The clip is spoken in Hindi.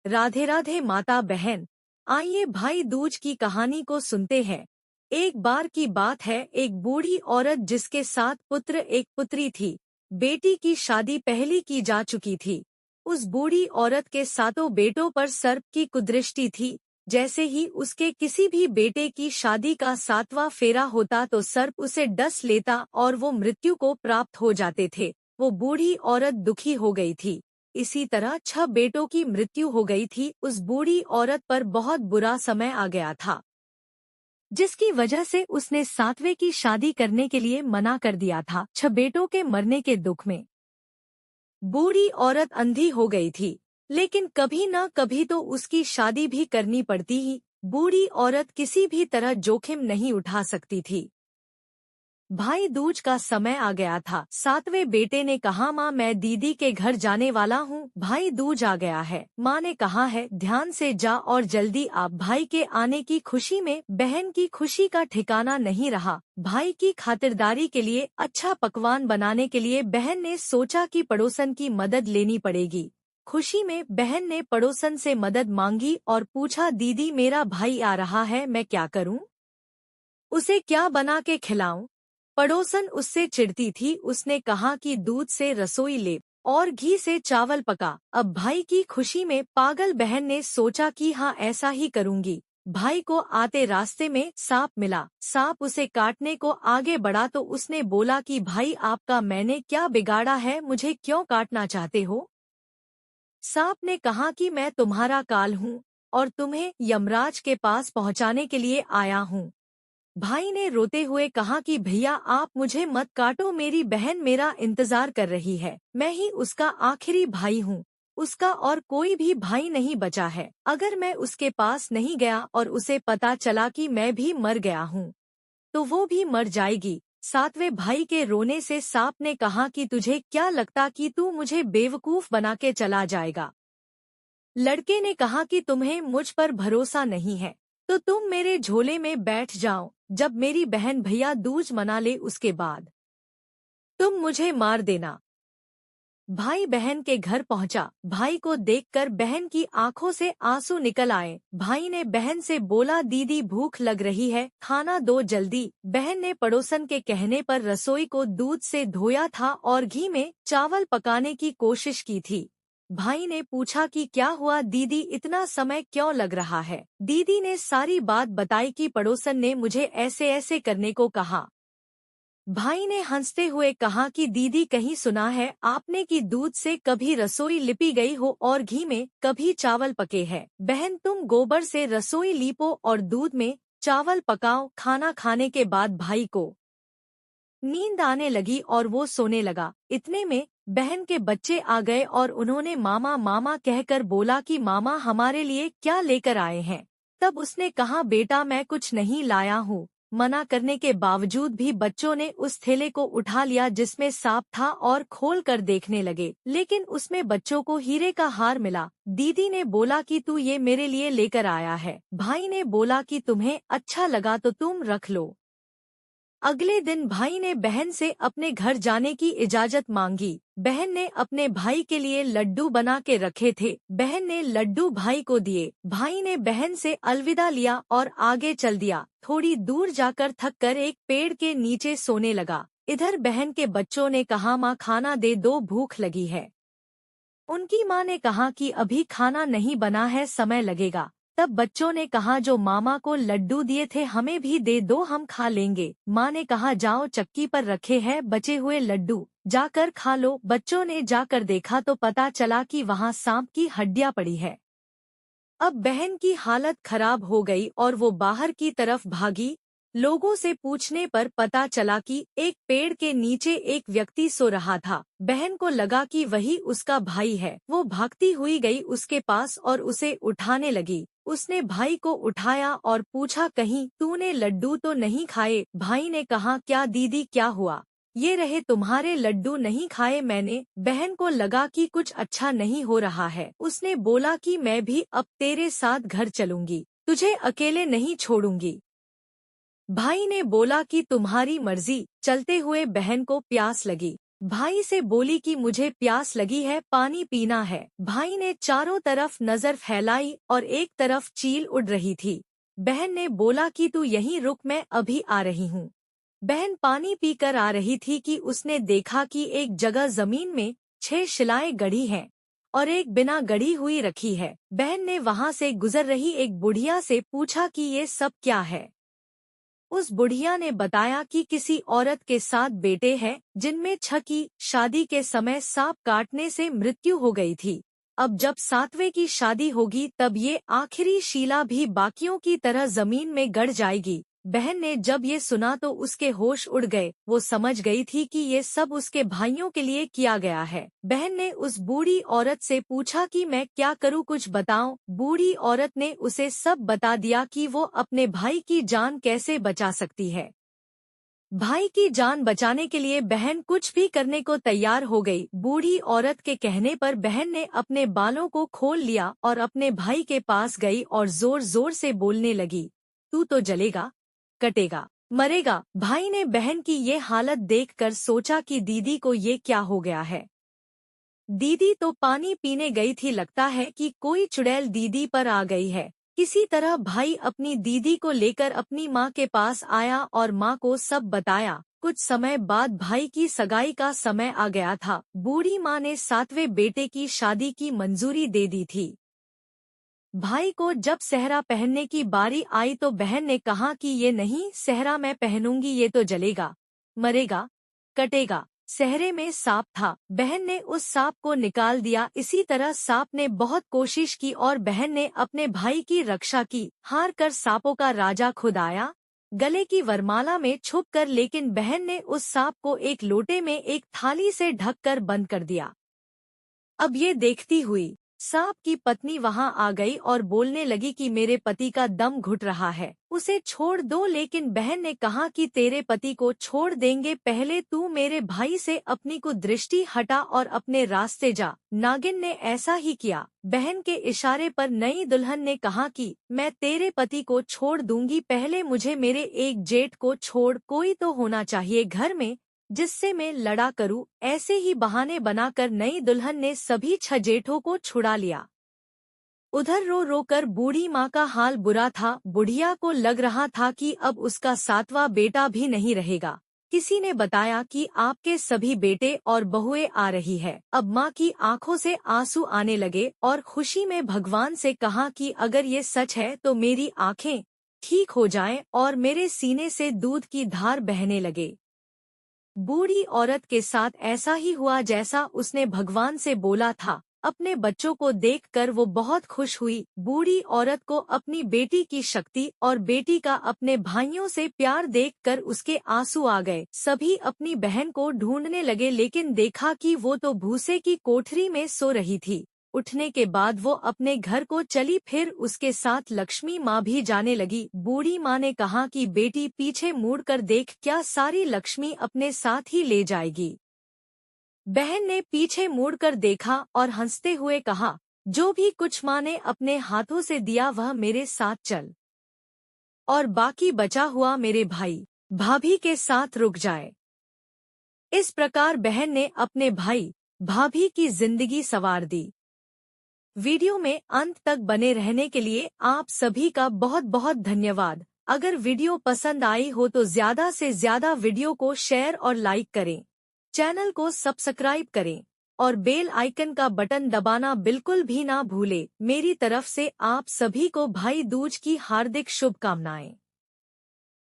राधे राधे माता बहन। आइए भाई दूज की कहानी को सुनते हैं। एक बार की बात है, एक बूढ़ी औरत जिसके 7 पुत्र एक पुत्री थी। बेटी की शादी पहले की जा चुकी थी। उस बूढ़ी औरत के 7 बेटों पर सर्प की कुदृष्टि थी। जैसे ही उसके किसी भी बेटे की शादी का 7वां फेरा होता तो सर्प उसे डस लेता और वो मृत्यु को प्राप्त हो जाते थे। वो बूढ़ी औरत दुखी हो गई थी। इसी तरह 6 बेटों की मृत्यु हो गई थी। उस बूढ़ी औरत पर बहुत बुरा समय आ गया था, जिसकी वजह से उसने 7वें की शादी करने के लिए मना कर दिया था। 6 बेटों के मरने के दुख में बूढ़ी औरत अंधी हो गई थी, लेकिन कभी न कभी तो उसकी शादी भी करनी पड़ती ही। बूढ़ी औरत किसी भी तरह जोखिम नहीं उठा सकती थी। भाई दूज का समय आ गया था। 7वें बेटे ने कहा, माँ मैं दीदी के घर जाने वाला हूँ, भाई दूज आ गया है। माँ ने कहा है ध्यान से जा और जल्दी आ। भाई के आने की खुशी में बहन की खुशी का ठिकाना नहीं रहा। भाई की खातिरदारी के लिए अच्छा पकवान बनाने के लिए बहन ने सोचा कि पड़ोसन की मदद लेनी पड़ेगी। खुशी में बहन ने पड़ोसन से मदद मांगी और पूछा, दीदी मेरा भाई आ रहा है, मैं क्या करूँ? उसे क्या बना के खिलाऊं? पड़ोसन उससे चिढ़ती थी। उसने कहा कि दूध से रसोई ले और घी से चावल पका। अब भाई की खुशी में पागल बहन ने सोचा कि हाँ ऐसा ही करूंगी। भाई को आते रास्ते में सांप मिला। सांप उसे काटने को आगे बढ़ा तो उसने बोला कि भाई आपका मैंने क्या बिगाड़ा है, मुझे क्यों काटना चाहते हो? सांप ने कहा कि मैं तुम्हारा काल हूँ और तुम्हें यमराज के पास पहुँचाने के लिए आया हूँ। भाई ने रोते हुए कहा कि भैया आप मुझे मत काटो, मेरी बहन मेरा इंतजार कर रही है, मैं ही उसका आखिरी भाई हूँ। उसका और कोई भी भाई नहीं बचा है। अगर मैं उसके पास नहीं गया और उसे पता चला कि मैं भी मर गया हूँ तो वो भी मर जाएगी। 7वें भाई के रोने से सांप ने कहा कि तुझे क्या लगता कि तू मुझे बेवकूफ बना के चला जाएगा? लड़के ने कहा कि तुम्हें मुझ पर भरोसा नहीं है तो तुम मेरे झोले में बैठ जाओ। जब मेरी बहन भैया दूज मना ले उसके बाद तुम मुझे मार देना। भाई बहन के घर पहुंचा। भाई को देखकर बहन की आंखों से आंसू निकल आए। भाई ने बहन से बोला, दीदी भूख लग रही है, खाना दो जल्दी। बहन ने पड़ोसन के कहने पर रसोई को दूध से धोया था और घी में चावल पकाने की कोशिश की थी। भाई ने पूछा कि क्या हुआ दीदी, इतना समय क्यों लग रहा है? दीदी ने सारी बात बताई कि पड़ोसन ने मुझे ऐसे ऐसे करने को कहा। भाई ने हंसते हुए कहा कि दीदी कहीं सुना है आपने कि दूध से कभी रसोई लिपी गई हो और घी में कभी चावल पके हैं। बहन तुम गोबर से रसोई लीपो और दूध में चावल पकाओ। खाना खाने के बाद भाई को नींद आने लगी और वो सोने लगा। इतने में बहन के बच्चे आ गए और उन्होंने मामा मामा कहकर बोला कि मामा हमारे लिए क्या लेकर आए हैं? तब उसने कहा, बेटा मैं कुछ नहीं लाया हूँ। मना करने के बावजूद भी बच्चों ने उस थैले को उठा लिया जिसमें सांप था और खोल कर देखने लगे, लेकिन उसमें बच्चों को हीरे का हार मिला। दीदी ने बोला कि तू ये मेरे लिए लेकर आया है। भाई ने बोला कि तुम्हें अच्छा लगा तो तुम रख लो। अगले दिन भाई ने बहन से अपने घर जाने की इजाजत मांगी। बहन ने अपने भाई के लिए लड्डू बना के रखे थे। बहन ने लड्डू भाई को दिए। भाई ने बहन से अलविदा लिया और आगे चल दिया। थोड़ी दूर जाकर थक कर एक पेड़ के नीचे सोने लगा। इधर बहन के बच्चों ने कहा, माँ खाना दे दो, भूख लगी है। उनकी माँ ने कहा कि अभी खाना नहीं बना है, समय लगेगा। तब बच्चों ने कहा, जो मामा को लड्डू दिए थे हमें भी दे दो, हम खा लेंगे। माँ ने कहा, जाओ चक्की पर रखे हैं बचे हुए लड्डू, जाकर खा लो। बच्चों ने जाकर देखा तो पता चला कि वहाँ सांप की हड्डियाँ पड़ी है। अब बहन की हालत खराब हो गई और वो बाहर की तरफ भागी। लोगों से पूछने पर पता चला कि एक पेड़ के नीचे एक व्यक्ति सो रहा था। बहन को लगा कि वही उसका भाई है। वो भागती हुई गई उसके पास और उसे उठाने लगी। उसने भाई को उठाया और पूछा, कहीं तूने लड्डू तो नहीं खाए? भाई ने कहा, क्या दीदी क्या हुआ? ये रहे तुम्हारे लड्डू, नहीं खाए मैंने। बहन को लगा कि कुछ अच्छा नहीं हो रहा है। उसने बोला कि मैं भी अब तेरे साथ घर चलूंगी, तुझे अकेले नहीं छोड़ूंगी। भाई ने बोला कि तुम्हारी मर्जी। चलते हुए बहन को प्यास लगी। भाई से बोली कि मुझे प्यास लगी है, पानी पीना है। भाई ने चारों तरफ नजर फैलाई और एक तरफ चील उड़ रही थी। बहन ने बोला कि तू यहीं रुक, मैं अभी आ रही हूँ। बहन पानी पीकर आ रही थी कि उसने देखा कि एक जगह जमीन में 6 शिलाएं गड़ी हैं और एक बिना गड़ी हुई रखी है। बहन ने वहां से गुजर रही एक बुढ़िया से पूछा कि ये सब क्या है। उस बुढ़िया ने बताया कि किसी औरत के 7 बेटे हैं जिनमें 6 की शादी के समय सांप काटने से मृत्यु हो गई थी। अब जब 7वें की शादी होगी तब ये आखिरी शीला भी बाकियों की तरह जमीन में गड़ जाएगी। बहन ने जब ये सुना तो उसके होश उड़ गए। वो समझ गई थी कि ये सब उसके भाइयों के लिए किया गया है। बहन ने उस बूढ़ी औरत से पूछा कि मैं क्या करूं, कुछ बताओ। बूढ़ी औरत ने उसे सब बता दिया कि वो अपने भाई की जान कैसे बचा सकती है। भाई की जान बचाने के लिए बहन कुछ भी करने को तैयार हो गई। बूढ़ी औरत के कहने पर बहन ने अपने बालों को खोल लिया और अपने भाई के पास गई और जोर जोर से बोलने लगी, तू तो जलेगा, कटेगा, मरेगा। भाई ने बहन की ये हालत देखकर सोचा कि दीदी को ये क्या हो गया है। दीदी तो पानी पीने गई थी, लगता है कि कोई चुड़ैल दीदी पर आ गई है। किसी तरह भाई अपनी दीदी को लेकर अपनी माँ के पास आया और माँ को सब बताया। कुछ समय बाद भाई की सगाई का समय आ गया था। बूढ़ी माँ ने 7वें बेटे की शादी की मंजूरी दे दी थी। भाई को जब सेहरा पहनने की बारी आई तो बहन ने कहा कि ये नहीं, सेहरा मैं पहनूंगी, ये तो जलेगा, मरेगा, कटेगा। सेहरे में सांप था। बहन ने उस सांप को निकाल दिया। इसी तरह सांप ने बहुत कोशिश की और बहन ने अपने भाई की रक्षा की। हार कर सांपों का राजा खुद आया गले की वरमाला में छुप कर, लेकिन बहन ने उस सांप को एक लोटे में एक थाली से ढककर बंद कर दिया। अब ये देखती हुई सांप की पत्नी वहां आ गई और बोलने लगी कि मेरे पति का दम घुट रहा है, उसे छोड़ दो। लेकिन बहन ने कहा कि तेरे पति को छोड़ देंगे, पहले तू मेरे भाई से अपनी कुदृष्टि हटा और अपने रास्ते जा। नागिन ने ऐसा ही किया। बहन के इशारे पर नई दुल्हन ने कहा कि मैं तेरे पति को छोड़ दूंगी, पहले मुझे मेरे एक जेठ को छोड़, कोई तो होना चाहिए घर में जिससे मैं लड़ा करूं। ऐसे ही बहाने बनाकर नई दुल्हन ने सभी 6 जेठों को छुड़ा लिया। उधर रो रो कर बूढ़ी माँ का हाल बुरा था। बुढ़िया को लग रहा था कि अब उसका 7वां बेटा भी नहीं रहेगा। किसी ने बताया कि आपके सभी बेटे और बहुएं आ रही है। अब माँ की आंखों से आंसू आने लगे और खुशी में भगवान से कहा कि अगर ये सच है तो मेरी आंखें ठीक हो जाएं और मेरे सीने से दूध की धार बहने लगे। बूढ़ी औरत के साथ ऐसा ही हुआ जैसा उसने भगवान से बोला था। अपने बच्चों को देखकर वो बहुत खुश हुई। बूढ़ी औरत को अपनी बेटी की शक्ति और बेटी का अपने भाइयों से प्यार देखकर उसके आंसू आ गए। सभी अपनी बहन को ढूंढने लगे, लेकिन देखा कि वो तो भूसे की कोठरी में सो रही थी। उठने के बाद वो अपने घर को चली, फिर उसके साथ लक्ष्मी माँ भी जाने लगी। बूढ़ी माँ ने कहा कि बेटी पीछे मुड़कर देख, क्या सारी लक्ष्मी अपने साथ ही ले जाएगी। बहन ने पीछे मुड़कर देखा और हंसते हुए कहा, जो भी कुछ माँ ने अपने हाथों से दिया वह मेरे साथ चल, और बाकी बचा हुआ मेरे भाई भाभी के साथ रुक जाए। इस प्रकार बहन ने अपने भाई भाभी की जिंदगी संवार दी। वीडियो में अंत तक बने रहने के लिए आप सभी का बहुत बहुत धन्यवाद। अगर वीडियो पसंद आई हो तो ज्यादा से ज्यादा वीडियो को शेयर और लाइक करें, चैनल को सब्सक्राइब करें और बेल आइकन का बटन दबाना बिल्कुल भी ना भूलें। मेरी तरफ से आप सभी को भाई दूज की हार्दिक शुभकामनाएं।